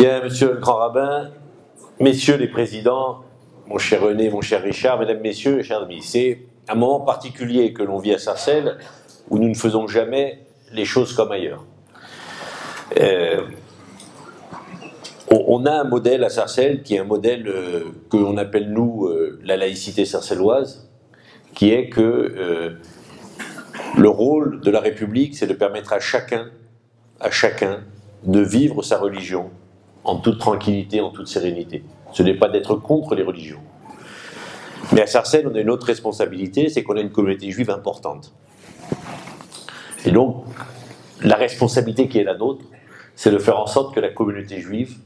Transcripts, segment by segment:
Bien, monsieur le grand rabbin, messieurs les présidents, mon cher René, mon cher Richard, mesdames, messieurs, chers amis, c'est un moment particulier que l'on vit à Sarcelles où nous ne faisons jamais les choses comme ailleurs. On a un modèle à Sarcelles qui est un modèle que l'on appelle nous la laïcité sarcelloise, qui est que le rôle de la République, c'est de permettre à chacun de vivre sa religion en toute tranquillité, en toute sérénité. Ce n'est pas d'être contre les religions. Mais à Sarcelles, on a une autre responsabilité, c'est qu'on a une communauté juive importante. Et donc, la responsabilité qui est la nôtre, c'est de faire en sorte que la communauté juive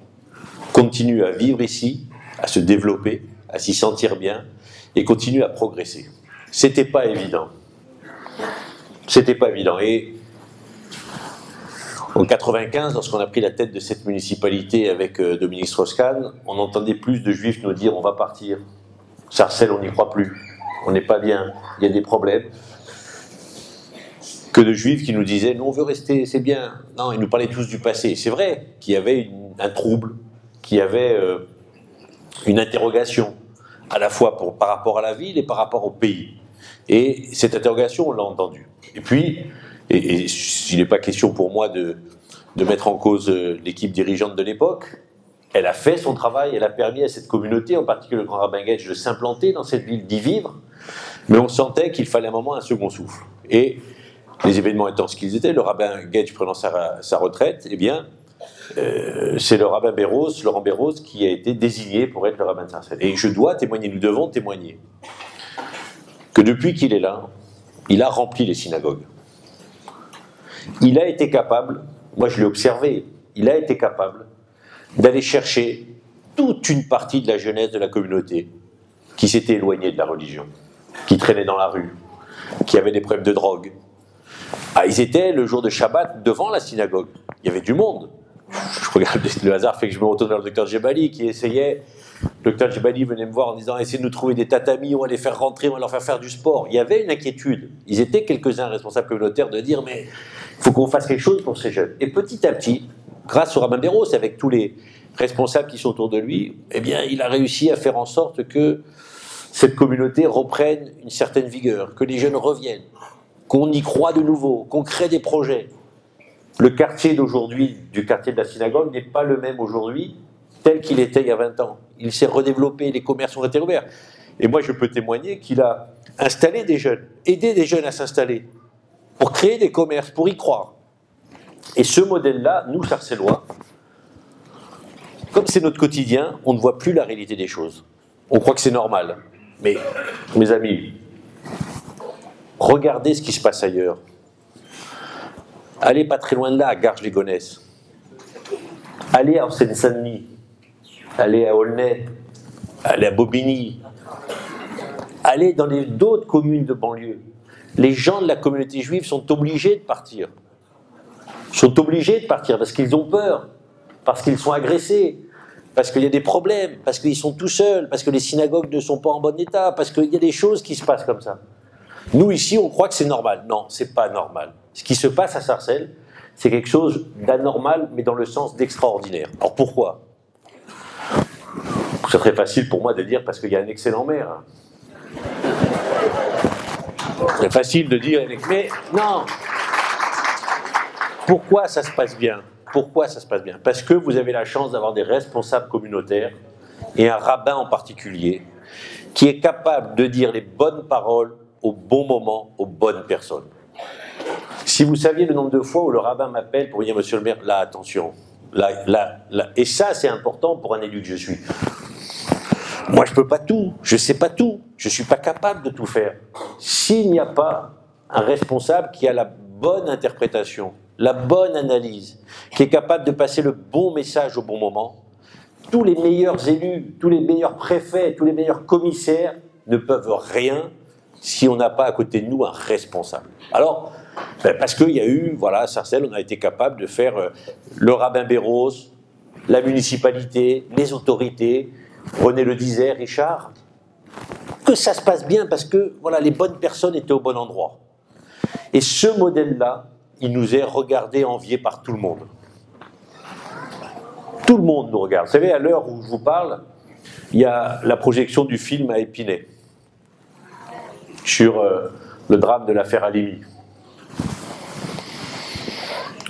continue à vivre ici, à se développer, à s'y sentir bien, et continue à progresser. C'était pas évident. C'était pas évident. Et en 95, lorsqu'on a pris la tête de cette municipalité avec Dominique Strauss-Kahn, on entendait plus de juifs nous dire on va partir. Sarcelles, on n'y croit plus. On n'est pas bien. Il y a des problèmes. Que de juifs qui nous disaient non, on veut rester, c'est bien. Non, ils nous parlaient tous du passé. C'est vrai qu'il y avait un trouble, qu'il y avait une interrogation, à la fois par rapport à la ville et par rapport au pays. Et cette interrogation, on l'a entendue. Et puis, et il n'est pas question pour moi de mettre en cause l'équipe dirigeante de l'époque, elle a fait son travail, elle a permis à cette communauté, en particulier le grand rabbin Getch, de s'implanter dans cette ville, d'y vivre, mais on sentait qu'il fallait un moment un second souffle. Et les événements étant ce qu'ils étaient, le rabbin Getch prenant sa retraite, eh bien, c'est le rabbin Béros, Laurent Béros, qui a été désigné pour être le rabbin de Sarcelles. Et je dois témoigner, nous devons témoigner, que depuis qu'il est là, il a rempli les synagogues. Il a été capable, moi je l'ai observé, il a été capable d'aller chercher toute une partie de la jeunesse de la communauté qui s'était éloignée de la religion, qui traînait dans la rue, qui avait des problèmes de drogue. Ah, ils étaient le jour de Shabbat devant la synagogue. Il y avait du monde. Je regarde, le hasard fait que je me retourne vers le docteur Djebali qui essayait. Le docteur Djebali venait me voir en disant essayez de nous trouver des tatamis, on va les faire rentrer, on va leur faire du sport. Il y avait une inquiétude. Ils étaient quelques-uns responsables communautaires de dire mais il faut qu'on fasse quelque chose pour ces jeunes. Et petit à petit, grâce au rabbin Béros, avec tous les responsables qui sont autour de lui, eh bien, il a réussi à faire en sorte que cette communauté reprenne une certaine vigueur, que les jeunes reviennent, qu'on y croit de nouveau, qu'on crée des projets. Le quartier d'aujourd'hui, du quartier de la synagogue, n'est pas le même aujourd'hui tel qu'il était il y a 20 ans. Il s'est redéveloppé, les commerces ont été ouverts. Et moi, je peux témoigner qu'il a installé des jeunes, aidé des jeunes à s'installer, pour créer des commerces, pour y croire. Et ce modèle-là, nous, Sarcellois, comme c'est notre quotidien, on ne voit plus la réalité des choses. On croit que c'est normal. Mais, mes amis, regardez ce qui se passe ailleurs. Allez pas très loin de là, à Garges-les-Gonesse. Allez à Seine-Saint-Denis. Allez à Aulnay. Allez à Bobigny. Allez dans d'autres communes de banlieue. Les gens de la communauté juive sont obligés de partir. Sont obligés de partir parce qu'ils ont peur, parce qu'ils sont agressés, parce qu'il y a des problèmes, parce qu'ils sont tout seuls, parce que les synagogues ne sont pas en bon état, parce qu'il y a des choses qui se passent comme ça. Nous, ici, on croit que c'est normal. Non, c'est pas normal. Ce qui se passe à Sarcelles, c'est quelque chose d'anormal, mais dans le sens d'extraordinaire. Alors pourquoi ? C'est très facile pour moi de dire parce qu'il y a un excellent maire. C'est facile de dire, mais non. Pourquoi ça se passe bien ? Pourquoi ça se passe bien ? Parce que vous avez la chance d'avoir des responsables communautaires, et un rabbin en particulier, qui est capable de dire les bonnes paroles au bon moment, aux bonnes personnes. Si vous saviez le nombre de fois où le rabbin m'appelle pour dire, monsieur le maire, là, attention, là. Et ça, c'est important pour un élu que je suis. Moi, je ne peux pas tout, je ne sais pas tout, je ne suis pas capable de tout faire. S'il n'y a pas un responsable qui a la bonne interprétation, la bonne analyse, qui est capable de passer le bon message au bon moment, tous les meilleurs élus, tous les meilleurs préfets, tous les meilleurs commissaires ne peuvent rien si on n'a pas à côté de nous un responsable. Alors, parce qu'il y a eu, voilà, à Sarcelles, on a été capable de faire le rabbin Béros, la municipalité, les autorités, René le disait, Richard, que ça se passe bien parce que voilà, les bonnes personnes étaient au bon endroit. Et ce modèle-là, il nous est regardé, envié par tout le monde. Tout le monde nous regarde. Vous savez, à l'heure où je vous parle, il y a la projection du film à Épinay sur le drame de l'affaire Halimi.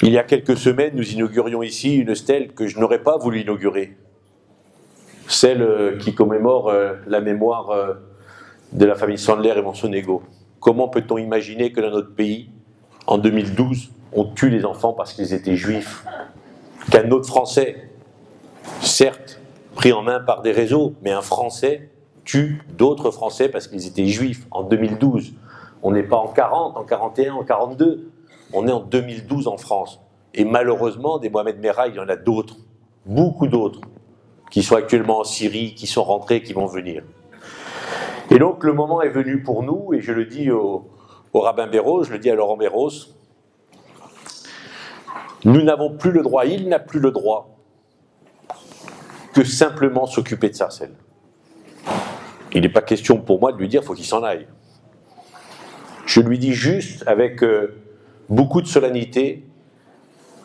Il y a quelques semaines, nous inaugurions ici une stèle que je n'aurais pas voulu inaugurer. Celle qui commémore la mémoire de la famille Sandler et Monsonego. Comment peut-on imaginer que dans notre pays, en 2012, on tue les enfants parce qu'ils étaient juifs? Qu'un autre Français, certes pris en main par des réseaux, mais un Français tue d'autres Français parce qu'ils étaient juifs en 2012. On n'est pas en 40, en 41, en 42. On est en 2012 en France. Et malheureusement, des Mohamed Merah, il y en a d'autres, beaucoup d'autres, qui sont actuellement en Syrie, qui sont rentrés, qui vont venir. Et donc le moment est venu pour nous, et je le dis au rabbin Béros, je le dis à Laurent Béros, nous n'avons plus le droit, il n'a plus le droit, que simplement s'occuper de Sarcelles. Il n'est pas question pour moi de lui dire qu'il faut qu'il s'en aille. Je lui dis juste, avec beaucoup de solennité,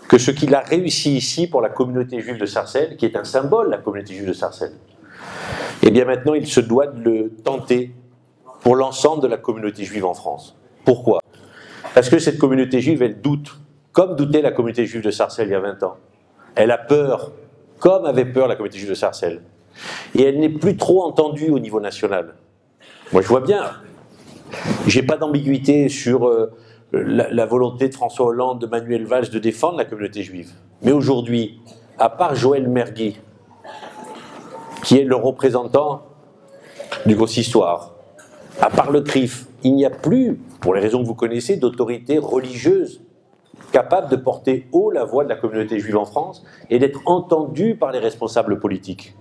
que ce qu'il a réussi ici pour la communauté juive de Sarcelles, qui est un symbole, la communauté juive de Sarcelles, eh bien maintenant il se doit de le tenter pour l'ensemble de la communauté juive en France. Pourquoi? Parce que cette communauté juive, elle doute, comme doutait la communauté juive de Sarcelles il y a 20 ans. Elle a peur, comme avait peur la communauté juive de Sarcelles. Et elle n'est plus trop entendue au niveau national. Moi je vois bien, j'ai pas d'ambiguïté sur la volonté de François Hollande, de Manuel Valls de défendre la communauté juive. Mais aujourd'hui, à part Joël Mergui, qui est le représentant du consistoire, à part le CRIF, il n'y a plus, pour les raisons que vous connaissez, d'autorité religieuse capable de porter haut la voix de la communauté juive en France et d'être entendue par les responsables politiques.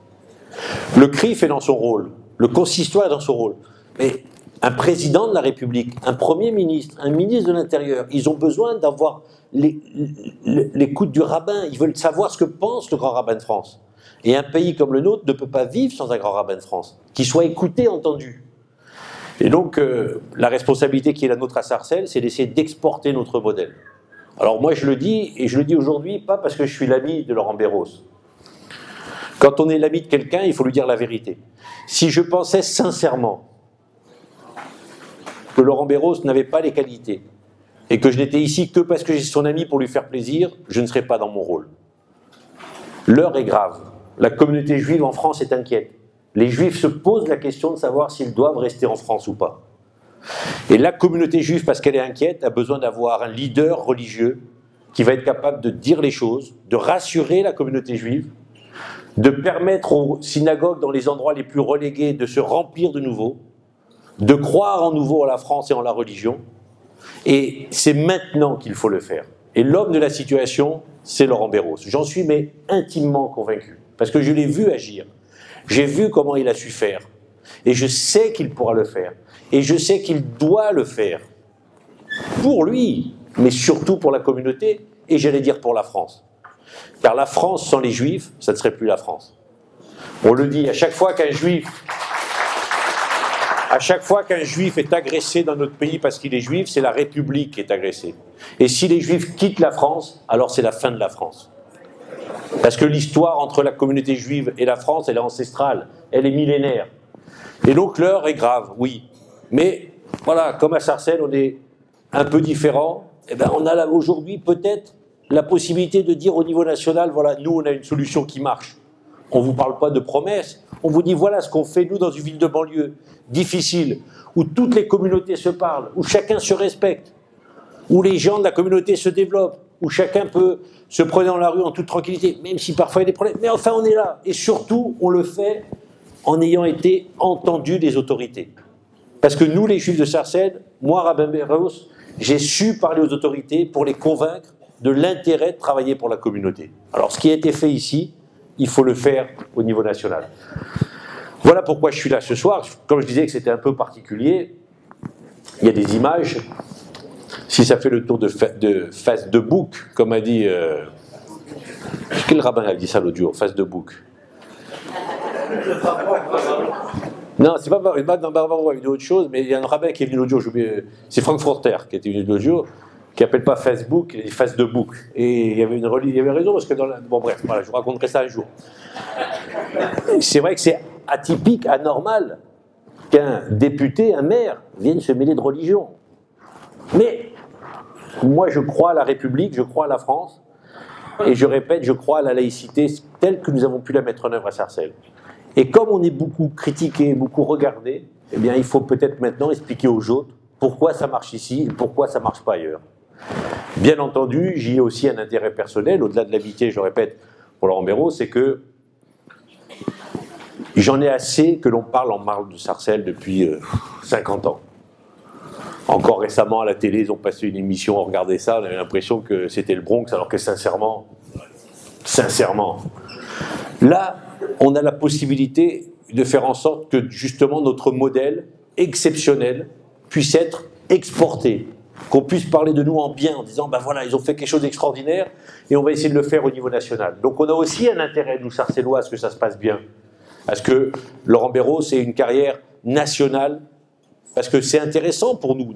Le CRIF est dans son rôle, le consistoire est dans son rôle, mais un président de la République, un Premier ministre, un ministre de l'Intérieur, ils ont besoin d'avoir l'écoute du rabbin, ils veulent savoir ce que pense le grand rabbin de France. Et un pays comme le nôtre ne peut pas vivre sans un grand rabbin de France, qui soit écouté, entendu. Et donc, la responsabilité qui est la nôtre à Sarcelles, c'est d'essayer d'exporter notre modèle. Alors moi, je le dis, et je le dis aujourd'hui, pas parce que je suis l'ami de Laurent Béros. Quand on est l'ami de quelqu'un, il faut lui dire la vérité. Si je pensais sincèrement que Laurent Béros n'avait pas les qualités, et que je n'étais ici que parce que j'ai son ami pour lui faire plaisir, je ne serais pas dans mon rôle. L'heure est grave. La communauté juive en France est inquiète. Les juifs se posent la question de savoir s'ils doivent rester en France ou pas. Et la communauté juive, parce qu'elle est inquiète, a besoin d'avoir un leader religieux qui va être capable de dire les choses, de rassurer la communauté juive, de permettre aux synagogues dans les endroits les plus relégués de se remplir de nouveau, de croire en nouveau à la France et en la religion. Et c'est maintenant qu'il faut le faire. Et l'homme de la situation, c'est Laurent Béros. J'en suis mais intimement convaincu, parce que je l'ai vu agir. J'ai vu comment il a su faire. Et je sais qu'il pourra le faire. Et je sais qu'il doit le faire. Pour lui, mais surtout pour la communauté, et j'allais dire pour la France. Car la France sans les Juifs, ça ne serait plus la France. On le dit, à chaque fois qu'un Juif est agressé dans notre pays parce qu'il est Juif, c'est la République qui est agressée. Et si les Juifs quittent la France, alors c'est la fin de la France. Parce que l'histoire entre la communauté juive et la France, elle est ancestrale, elle est millénaire. Et donc l'heure est grave, oui. Mais voilà, comme à Sarcelles, on est un peu différent, et ben on a aujourd'hui peut-être la possibilité de dire au niveau national, voilà, nous on a une solution qui marche. On ne vous parle pas de promesses, on vous dit voilà ce qu'on fait nous dans une ville de banlieue difficile, où toutes les communautés se parlent, où chacun se respecte, où les gens de la communauté se développent, où chacun peut se promener dans la rue en toute tranquillité, même si parfois il y a des problèmes. Mais enfin on est là, et surtout on le fait en ayant été entendu des autorités. Parce que nous les Juifs de Sarcelles, moi Rabbin Béros, j'ai su parler aux autorités pour les convaincre de l'intérêt de travailler pour la communauté. Alors ce qui a été fait ici, il faut le faire au niveau national. Voilà pourquoi je suis là ce soir. Comme je disais que c'était un peu particulier, il y a des images. Si ça fait le tour de face de bouc, comme a dit... quel rabbin a dit ça l'autre jour, face de bouc? Non, c'est pas dans Barbara, il y a autre chose, mais il y a un rabbin qui est venu l'autre jour, c'est Frankfurter qui était venu l'autre jour, qui n'appelle pas Facebook, il dit face de book. Et il y avait raison, parce que bon bref, voilà, je vous raconterai ça un jour. C'est vrai que c'est atypique, anormal, qu'un député, un maire, vienne se mêler de religion. Mais moi, je crois à la République, je crois à la France, et je répète, je crois à la laïcité telle que nous avons pu la mettre en œuvre à Sarcelles. Et comme on est beaucoup critiqué, beaucoup regardé, eh bien, il faut peut-être maintenant expliquer aux autres pourquoi ça marche ici et pourquoi ça ne marche pas ailleurs. Bien entendu, j'y ai aussi un intérêt personnel, au-delà de l'amitié, je répète, pour Laurent Bayrou, c'est que j'en ai assez que l'on parle en marge de Sarcelles depuis 50 ans. Encore récemment, à la télé, ils ont passé une émission, on regardait ça, on avait l'impression que c'était le Bronx, alors que sincèrement, là, on a la possibilité de faire en sorte que justement notre modèle exceptionnel puisse être exporté, qu'on puisse parler de nous en bien, en disant, ben voilà, ils ont fait quelque chose d'extraordinaire, et on va essayer de le faire au niveau national. Donc on a aussi un intérêt, nous, Sarcellois, à ce que ça se passe bien. Parce que Laurent Bayrou, c'est une carrière nationale, parce que c'est intéressant pour nous,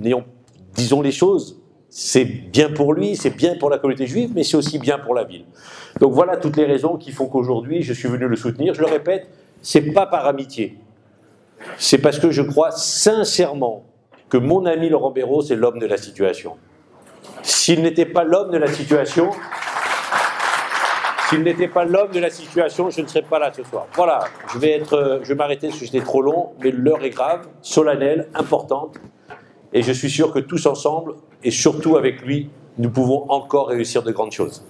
disons les choses, c'est bien pour lui, c'est bien pour la communauté juive, mais c'est aussi bien pour la ville. Donc voilà toutes les raisons qui font qu'aujourd'hui, je suis venu le soutenir. Je le répète, c'est pas par amitié. C'est parce que je crois sincèrement que mon ami Laurent Bayrou, c'est l'homme de la situation. S'il n'était pas l'homme de la situation, je ne serais pas là ce soir. Voilà, je vais m'arrêter parce que j'étais trop long, mais l'heure est grave, solennelle, importante, et je suis sûr que tous ensemble, et surtout avec lui, nous pouvons encore réussir de grandes choses.